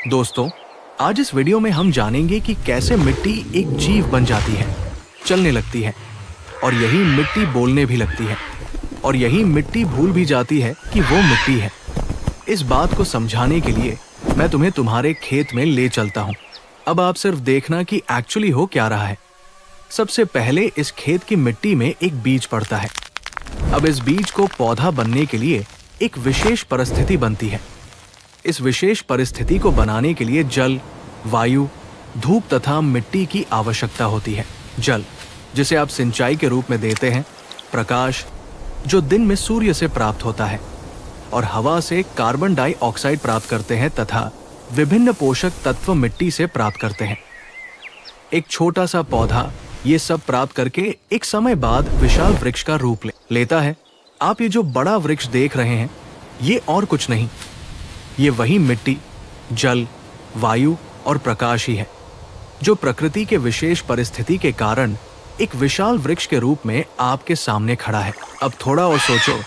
दोस्तों, आज इस वीडियो में हम जानेंगे कि कैसे मिट्टी एक जीव बन जाती है, चलने लगती है और यही मिट्टी बोलने भी लगती है और यही मिट्टी भूल भी जाती है कि वो मिट्टी है। इस बात को समझाने के लिए मैं तुम्हें तुम्हारे खेत में ले चलता हूँ। अब आप सिर्फ देखना कि एक्चुअली हो क्या रहा है। सबसे पहले इस खेत की मिट्टी में एक बीज पड़ता है। अब इस बीज को पौधा बनने के लिए एक विशेष परिस्थिति बनती है। इस विशेष परिस्थिति को बनाने के लिए जल, वायु, धूप तथा मिट्टी की आवश्यकता होती है। जल, जिसे आप सिंचाई के रूप में देते हैं, प्रकाश, जो दिन में सूर्य से प्राप्त होता है, और हवा से कार्बन डाइऑक्साइड प्राप्त करते हैं तथा विभिन्न पोषक तत्व मिट्टी से प्राप्त करते हैं। एक छोटा सा पौधा ये सब प्राप्त करके एक समय बाद विशाल वृक्ष का रूप लेता है। आप ये जो बड़ा वृक्ष देख रहे हैं, ये और कुछ नहीं, ये वही मिट्टी, जल, वायु और प्रकाश ही है, जो प्रकृति के विशेष परिस्थिति के कारण एक विशाल वृक्ष के रूप में आपके सामने खड़ा है। अब थोड़ा और सोचो,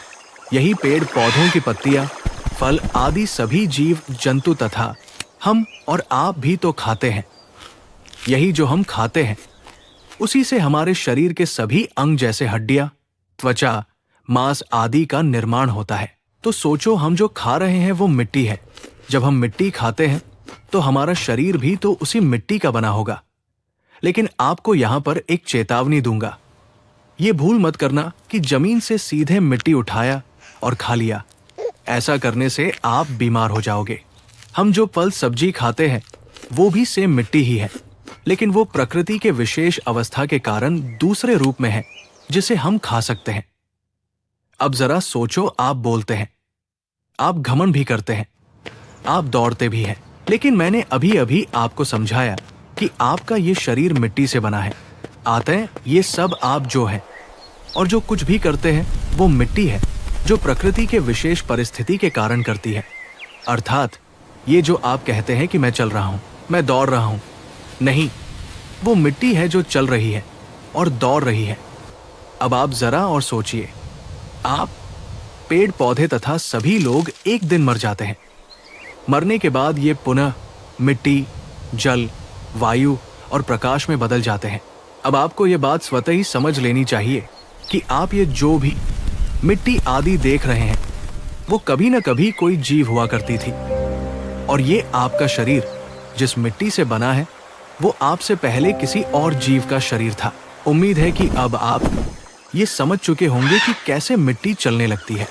यही पेड़ पौधों की पत्तियां, फल आदि सभी जीव जंतु तथा हम और आप भी तो खाते हैं। यही जो हम खाते हैं, उसी से हमारे शरीर के सभी अंग जैसे हड्डियां, त्वचा, मांस आदि का निर्माण होता है। तो सोचो, हम जो खा रहे हैं वो मिट्टी है। जब हम मिट्टी खाते हैं तो हमारा शरीर भी तो उसी मिट्टी का बना होगा। लेकिन आपको यहां पर एक चेतावनी दूंगा, ये भूल मत करना कि जमीन से सीधे मिट्टी उठाया और खा लिया। ऐसा करने से आप बीमार हो जाओगे। हम जो फल सब्जी खाते हैं वो भी सेम मिट्टी ही है, लेकिन वो प्रकृति के विशेष अवस्था के कारण दूसरे रूप में है, जिसे हम खा सकते हैं। अब जरा सोचो, आप बोलते हैं, आप घमंड भी करते हैं, आप दौड़ते भी हैं, लेकिन मैंने अभी अभी आपको समझाया कि आपका ये शरीर मिट्टी से बना है। आते ये सब आप जो हैं और जो कुछ भी करते हैं वो मिट्टी है, जो प्रकृति के विशेष परिस्थिति के कारण करती है। अर्थात ये जो आप कहते हैं कि मैं चल रहा हूं, मैं दौड़ रहा हूं, नहीं, वो मिट्टी है जो चल रही है और दौड़ रही है। अब आप जरा और सोचिए, आप, पेड़ पौधे तथा सभी लोग एक दिन मर जाते हैं। मरने के बाद ये पुनः मिट्टी, जल, वायु और प्रकाश में बदल जाते हैं। अब आपको ये बात स्वतः ही समझ लेनी चाहिए कि आप ये जो भी मिट्टी आदि देख रहे हैं वो कभी न कभी कोई जीव हुआ करती थी, और ये आपका शरीर जिस मिट्टी से बना है वो आपसे पहले किसी और जीव का शरीर था। उम्मीद है कि अब आप ये समझ चुके होंगे कि कैसे मिट्टी चलने लगती है।